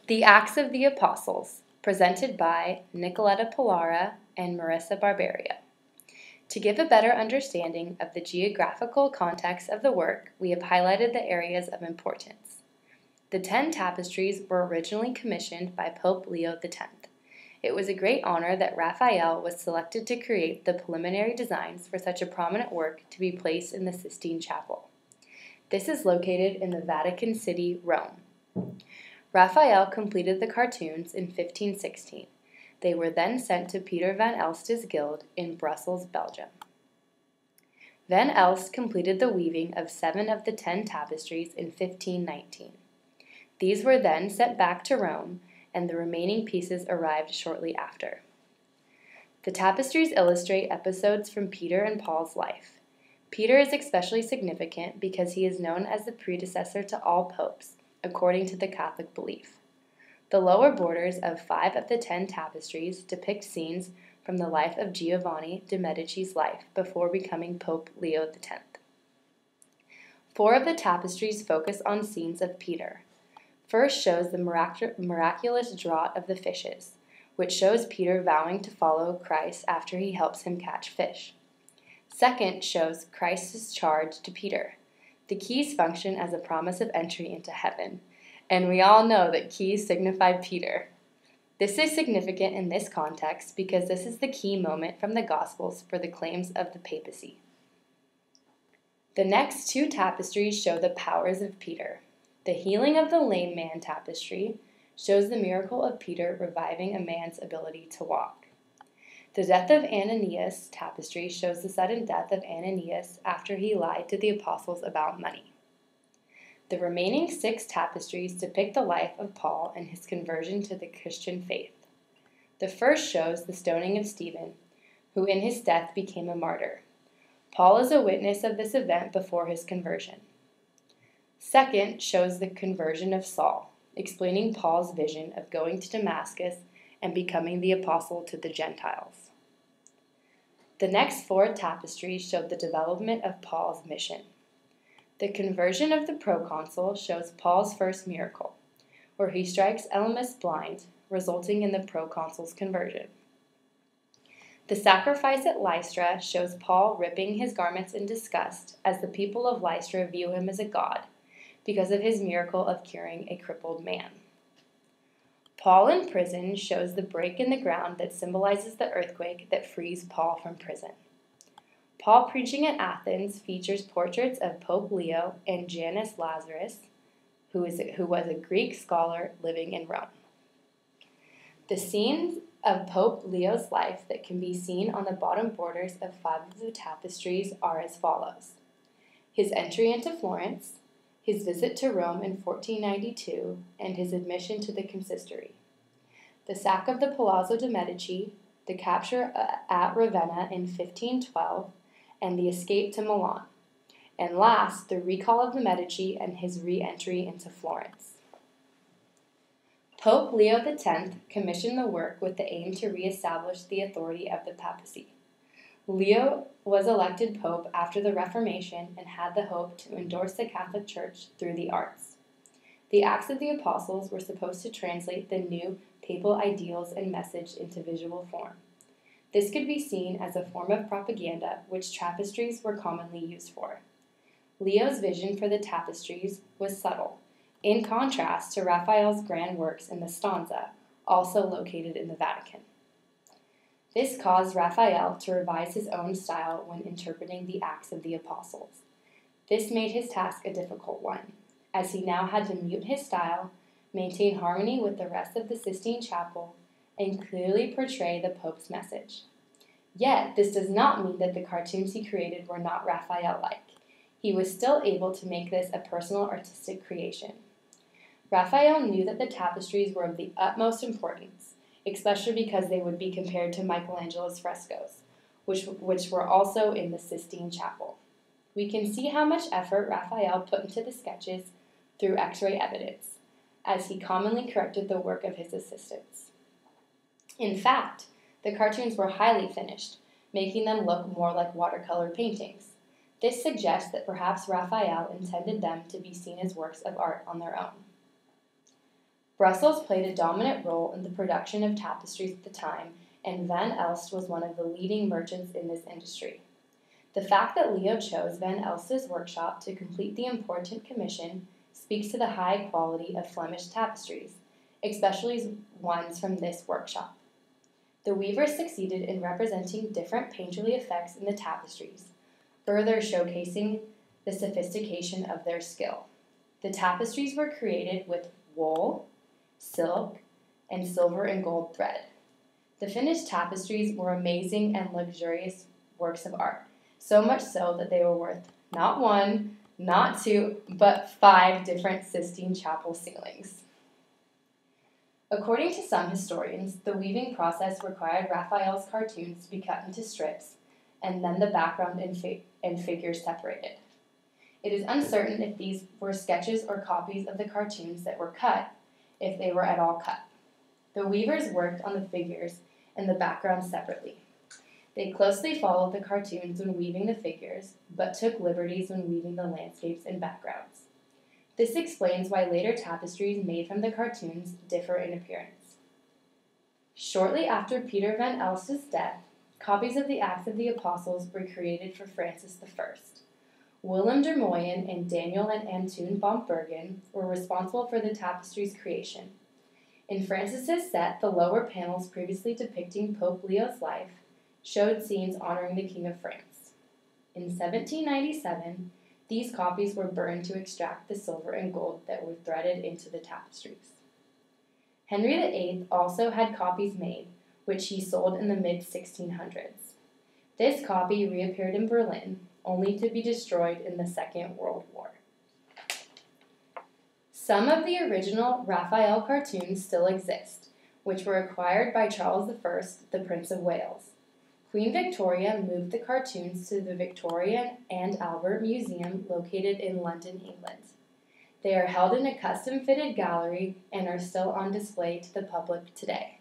The Acts of the Apostles, presented by Nicoletta Pilara and Marissa Barberia. To give a better understanding of the geographical context of the work, we have highlighted the areas of importance. The 10 tapestries were originally commissioned by Pope Leo X. It was a great honor that Raphael was selected to create the preliminary designs for such a prominent work to be placed in the Sistine Chapel. This is located in the Vatican City, Rome. Raphael completed the cartoons in 1516. They were then sent to Peter van Elst's guild in Brussels, Belgium. Van Elst completed the weaving of 7 of the 10 tapestries in 1519. These were then sent back to Rome, and the remaining pieces arrived shortly after. The tapestries illustrate episodes from Peter and Paul's life. Peter is especially significant because he is known as the predecessor to all popes, according to the Catholic belief. The lower borders of 5 of the 10 tapestries depict scenes from the life of Giovanni de' Medici's life before becoming Pope Leo X. 4 of the tapestries focus on scenes of Peter. First shows the miraculous draught of the fishes, which shows Peter vowing to follow Christ after he helps him catch fish. Second shows Christ's charge to Peter. The keys function as a promise of entry into heaven, and we all know that keys signify Peter. This is significant in this context because this is the key moment from the Gospels for the claims of the papacy. The next 2 tapestries show the powers of Peter. The healing of the lame man tapestry shows the miracle of Peter reviving a man's ability to walk. The death of Ananias tapestry shows the sudden death of Ananias after he lied to the apostles about money. The remaining 6 tapestries depict the life of Paul and his conversion to the Christian faith. The first shows the stoning of Stephen, who in his death became a martyr. Paul is a witness of this event before his conversion. Second shows the conversion of Saul, explaining Paul's vision of going to Damascus and becoming the apostle to the Gentiles. The next 4 tapestries show the development of Paul's mission. The conversion of the proconsul shows Paul's first miracle, where he strikes Elymas blind, resulting in the proconsul's conversion. The sacrifice at Lystra shows Paul ripping his garments in disgust as the people of Lystra view him as a god, because of his miracle of curing a crippled man. Paul in prison shows the break in the ground that symbolizes the earthquake that frees Paul from prison. Paul preaching at Athens features portraits of Pope Leo and Janus Lazarus, who was a Greek scholar living in Rome. The scenes of Pope Leo's life that can be seen on the bottom borders of 5 of the tapestries are as follows: his entry into Florence, his visit to Rome in 1492, and his admission to the consistory, the sack of the Palazzo de' Medici, the capture at Ravenna in 1512, and the escape to Milan, and last, the recall of the Medici and his re-entry into Florence. Pope Leo X commissioned the work with the aim to re-establish the authority of the papacy. Leo was elected pope after the Reformation and had the hope to endorse the Catholic Church through the arts. The Acts of the Apostles were supposed to translate the new papal ideals and message into visual form. This could be seen as a form of propaganda, which tapestries were commonly used for. Leo's vision for the tapestries was subtle, in contrast to Raphael's grand works in the stanza, also located in the Vatican. This caused Raphael to revise his own style when interpreting the Acts of the Apostles. This made his task a difficult one, as he now had to mute his style, maintain harmony with the rest of the Sistine Chapel, and clearly portray the Pope's message. Yet, this does not mean that the cartoons he created were not Raphael-like. He was still able to make this a personal artistic creation. Raphael knew that the tapestries were of the utmost importance, especially because they would be compared to Michelangelo's frescoes, which were also in the Sistine Chapel. We can see how much effort Raphael put into the sketches through X-ray evidence, as he commonly corrected the work of his assistants. In fact, the cartoons were highly finished, making them look more like watercolor paintings. This suggests that perhaps Raphael intended them to be seen as works of art on their own. Brussels played a dominant role in the production of tapestries at the time, and Van Elst was one of the leading merchants in this industry. The fact that Leo chose Van Elst's workshop to complete the important commission speaks to the high quality of Flemish tapestries, especially ones from this workshop. The weavers succeeded in representing different painterly effects in the tapestries, further showcasing the sophistication of their skill. The tapestries were created with wool, silk, and silver and gold thread. The finished tapestries were amazing and luxurious works of art, so much so that they were worth not one, not two, but 5 different Sistine Chapel ceilings. According to some historians, the weaving process required Raphael's cartoons to be cut into strips, and then the background and figures separated. It is uncertain if these were sketches or copies of the cartoons that were cut, if they were at all cut. The weavers worked on the figures and the background separately. They closely followed the cartoons when weaving the figures, but took liberties when weaving the landscapes and backgrounds. This explains why later tapestries made from the cartoons differ in appearance. Shortly after Peter van Elst's death, copies of the Acts of the Apostles were created for Francis I. Willem de Moyen and Daniel and Antoon van Bergen were responsible for the tapestry's creation. In Francis's set, the lower panels previously depicting Pope Leo's life showed scenes honoring the King of France. In 1797, these copies were burned to extract the silver and gold that were threaded into the tapestries. Henry VIII also had copies made, which he sold in the mid-1600s. This copy reappeared in Berlin, only to be destroyed in the Second World War. Some of the original Raphael cartoons still exist, which were acquired by Charles I, the Prince of Wales. Queen Victoria moved the cartoons to the Victoria and Albert Museum located in London, England. They are held in a custom-fitted gallery and are still on display to the public today.